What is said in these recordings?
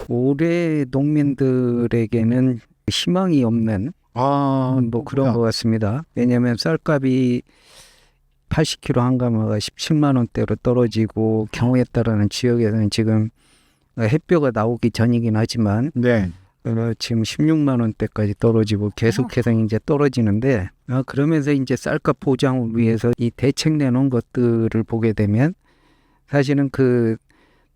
올해 농민들에게는 희망이 없는 뭐 그런 것 같습니다. 왜냐하면 쌀값이 80kg 한 가마가 17만 원대로 떨어지고 경우에 따라는 지역에서는 지금 햇볕가 나오기 전이긴 하지만 네. 지금 16만 원대까지 떨어지고 계속해서 이제 떨어지는데 그러면서 이제 쌀값 보장을 위해서 이 대책 내놓은 것들을 보게 되면 사실은 그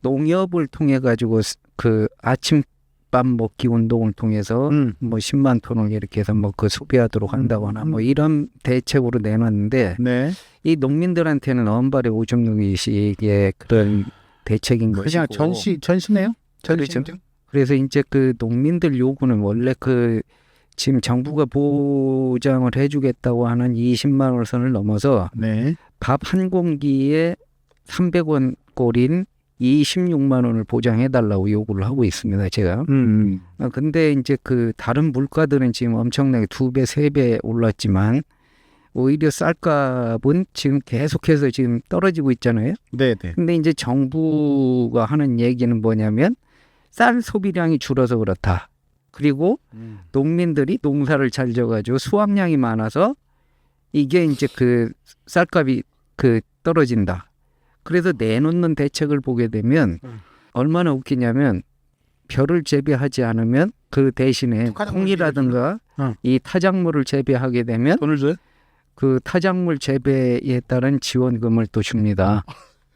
농협을 통해 가지고 그 아침밥 먹기 운동을 통해서 뭐 10만 톤을 이렇게 해서 뭐 그 소비하도록 한다거나 뭐 이런 대책으로 내놨는데 네. 이 농민들한테는 언발의 오줌 누기식의 그런 대책인 그냥 것이고 전시네요. 그렇죠. 그래서 이제 그 농민들 요구는 원래 그 지금 정부가 보장을 해주겠다고 하는 20만 원 선을 넘어서 네. 밥 한 공기에 300원 꼴인 26만 원을 보장해달라고 요구를 하고 있습니다, 제가. 근데 이제 그 다른 물가들은 지금 엄청나게 2배, 3배 올랐지만 오히려 쌀값은 지금 계속해서 지금 떨어지고 있잖아요. 네, 네. 근데 이제 정부가 하는 얘기는 뭐냐면 쌀 소비량이 줄어서 그렇다. 그리고 농민들이 농사를 잘 지어가지고 수확량이 많아서 이게 이제 그 쌀값이 그 떨어진다. 그래서 내놓는 대책을 보게 되면 얼마나 웃기냐면 벼를 재배하지 않으면 그 대신에 콩이라든가 이 타작물을 재배하게 되면 돈을 줘요? 그 타작물 재배에 따른 지원금을 또 줍니다.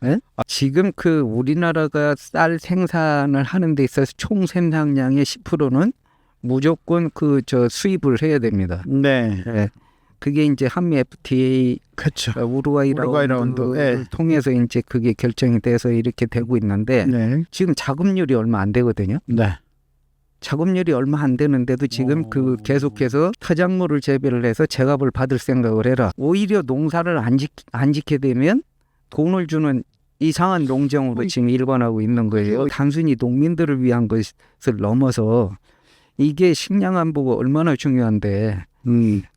네? 지금 그 우리나라가 쌀 생산을 하는 데 있어서 총 생산량의 10%는 무조건 그 저 수입을 해야 됩니다. 네. 네. 그게 이제 한미 FTA 그렇죠. 우루과이 우루과이 라운드. 라운드를 통해서 이제 그게 결정이 돼서 이렇게 되고 있는데 네. 지금 자급률이 얼마 안 되거든요. 네. 자급률이 얼마 안 되는데도 지금 그 계속해서 타작물을 재배를 해서 제값을 받을 생각을 해라. 오히려 농사를 안 짓게 되면 돈을 주는 이상한 농정으로 지금 일관하고 있는 거예요. 단순히 농민들을 위한 것을 넘어서 이게 식량 안보가 얼마나 중요한데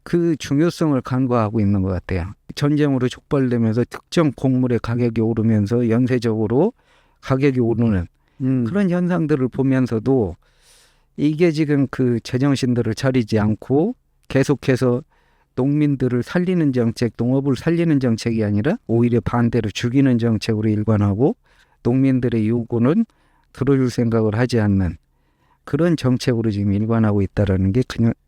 그 중요성을 간과하고 있는 것 같아요. 전쟁으로 촉발되면서 특정 곡물의 가격이 오르면서 연쇄적으로 가격이 오르는 그런 현상들을 보면서도 이게 지금 그 제정신들을 차리지 않고 계속해서 농민들을 살리는 정책, 농업을 살리는 정책이 아니라 오히려 반대로 죽이는 정책으로 일관하고 농민들의 요구는 들어줄 생각을 하지 않는 그런 정책으로 지금 일관하고 있다는 게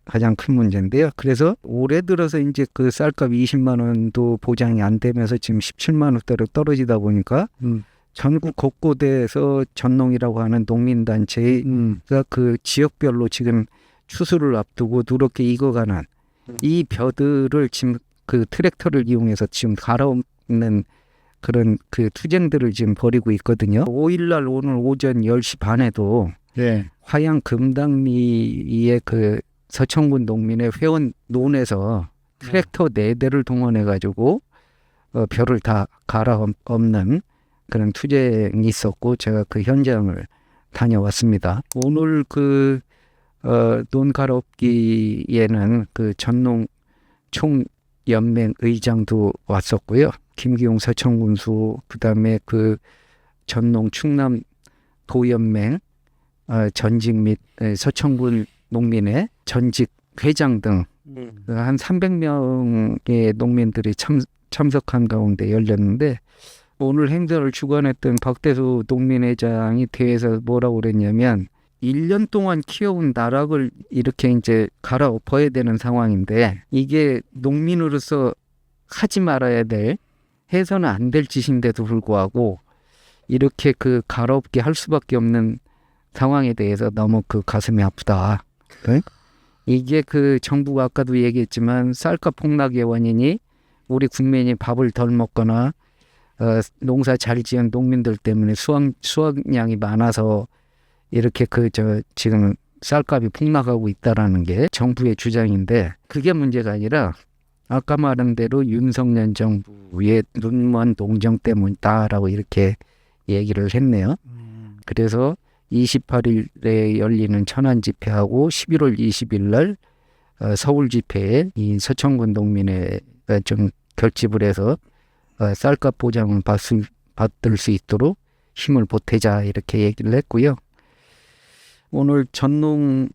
가장 큰 문제인데요. 그래서 올해 들어서 이제 그 쌀값 20만 원도 보장이 안 되면서 지금 17만 원대로 떨어지다 보니까 전국 곳곳에서 전농이라고 하는 농민단체가 그 지역별로 지금 추수를 앞두고 누렇게 익어가는 이 벼들을 지금 그 트랙터를 이용해서 지금 갈아엎는 그런 그 투쟁들을 지금 벌이고 있거든요. 5일날 오늘 오전 10시 반에도 네. 화양 금당리의 그 서청군 농민의 회원 논에서 트랙터 4대를 동원해가지고 벼를 다 갈아엎는 그런 투쟁이 있었고 제가 그 현장을 다녀왔습니다. 오늘 그 논 갈아엎기에는 그 전농 총연맹 의장도 왔었고요. 김기용 서청군수 그다음에 그 전농 충남 도연맹 전직 및 서청군 농민의 전직 회장 등 한 300명의 농민들이 참석한 가운데 열렸는데 오늘 행사를 주관했던 박대수 농민회장이 대회에서 뭐라고 그랬냐면 1년 동안 키워온 나락을 이렇게 이제 갈아엎어야 되는 상황인데 이게 농민으로서 하지 말아야 될 해서는 안 될 짓인데도 불구하고 이렇게 그 갈아엎게 할 수밖에 없는 상황에 대해서 너무 그 가슴이 아프다. 네? 이게 그 정부가 아까도 얘기했지만 쌀값 폭락의 원인이 우리 국민이 밥을 덜 먹거나 농사 잘 지은 농민들 때문에 수확량이 많아서 이렇게 지금 쌀값이 폭락하고 있다라는 게 정부의 주장인데 그게 문제가 아니라 아까 말한 대로 윤석열 정부의 눈먼 농정 때문이다라고 이렇게 얘기를 했네요. 그래서 28일에 열리는 천안 집회하고 11월 20일 날 서울 집회에 이 서청군 농민회 좀 결집을 해서 쌀값 보장을 받을 수 있도록 힘을 보태자 이렇게 얘기를 했고요. 오늘 전농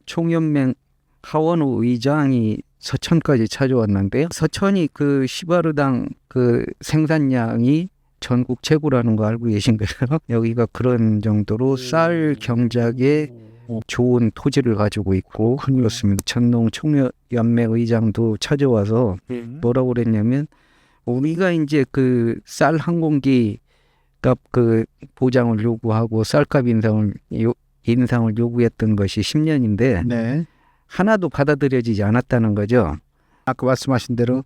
총연맹 하원우 의장이 서천까지 찾아왔는데요. 서천이 그 시바르당 그 생산량이 전국 최고라는 거 알고 계신가요? 여기가 그런 정도로 쌀 경작에 좋은 토지를 가지고 있고 그렇습니다. 전농 총연맹 의장도 찾아와서 뭐라고 그랬냐면 우리가 이제 그 쌀 한 공기 값 그 보장을 요구하고 쌀값 인상을 요구했던 것이 10년인데 네. 하나도 받아들여지지 않았다는 거죠. 아까 말씀하신 대로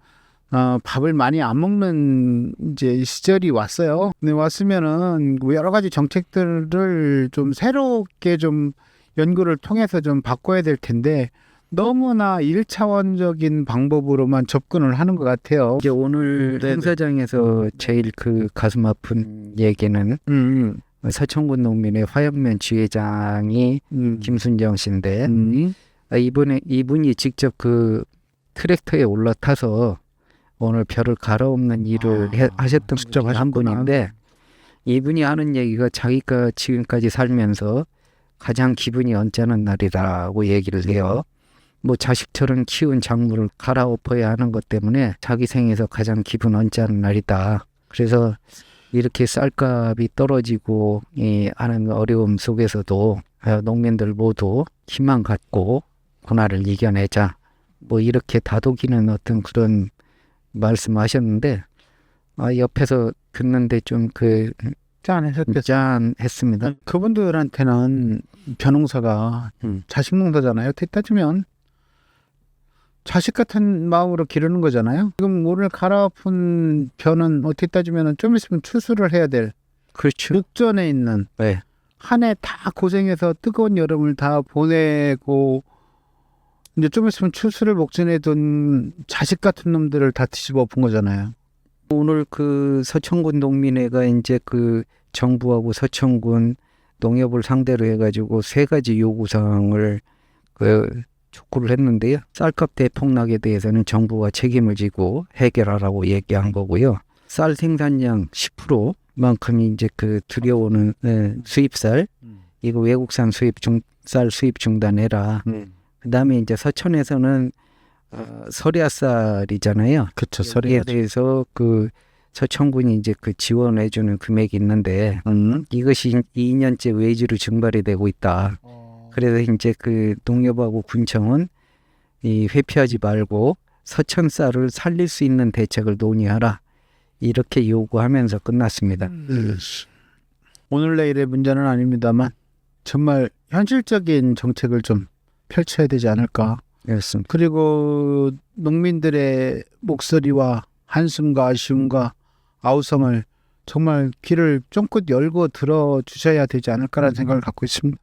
밥을 많이 안 먹는 이제 시절이 왔어요. 근데 왔으면은 여러 가지 정책들을 좀 새롭게 좀 연구를 통해서 좀 바꿔야 될 텐데 너무나 1차원적인 방법으로만 접근을 하는 것 같아요. 이제 오늘 네네. 행사장에서 제일 그 가슴 아픈 얘기는 서천군 농민의 화영면 지회장이 김순정 씨인데 이분이 직접 그 트랙터에 올라타서 오늘 별을 갈아엎는 일을 하셨던 직접 분이 한 하셨구나. 분인데 이분이 하는 얘기가 자기가 지금까지 살면서 가장 기분이 언짢은 날이라고 얘기를 해요. 뭐 자식처럼 키운 작물을 갈아엎어야 하는 것 때문에 자기 생에서 가장 기분 언짢은 날이다. 그래서 이렇게 쌀값이 떨어지고 하는 어려움 속에서도 농민들 모두 희망 갖고 고난을 이겨내자. 뭐 이렇게 다독이는 어떤 그런 말씀하셨는데 옆에서 듣는데 좀 그 짠했습니다. 그분들한테는 벼농사가 자식 농사잖아요. 어떻게 따지면 자식 같은 마음으로 기르는 거잖아요. 지금 오늘 갈아엎은 벼는 어떻게 따지면 좀 있으면 추수를 해야 될 그렇죠. 육전에 있는 네. 한 해 다 고생해서 뜨거운 여름을 다 보내고 이제 좀 있으면 추수를 목전에 둔 자식 같은 놈들을 다 뒤집어 엎은 거잖아요. 오늘 그 서천군 농민회가 이제 그 정부하고 서천군 농협을 상대로 해가지고 3가지 요구사항을 촉구를 했는데요. 쌀값 대폭락에 대해서는 정부가 책임을 지고 해결하라고 얘기한 거고요. 쌀 생산량 10%만큼이 이제 그 들여오는 수입쌀 이거 외국산 쌀 수입 중단해라. 그다음에 이제 서천에서는 설야쌀이잖아요. 그렇죠. 여기에 대해서 그 서천군이 이제 그 지원해주는 금액이 있는데 이것이 2년째 외주로 증발이 되고 있다. 그래서 이제 그 농협하고 군청은 이 회피하지 말고 서천 쌀을 살릴 수 있는 대책을 논의하라. 이렇게 요구하면서 끝났습니다. 오늘 내일의 문제는 아닙니다만 정말 현실적인 정책을 좀 펼쳐야 되지 않을까. 그렇습니다. 그리고 농민들의 목소리와 한숨과 아쉬움과 아우성을 정말 귀를 쫑긋 열고 들어주셔야 되지 않을까라는 생각을 갖고 있습니다.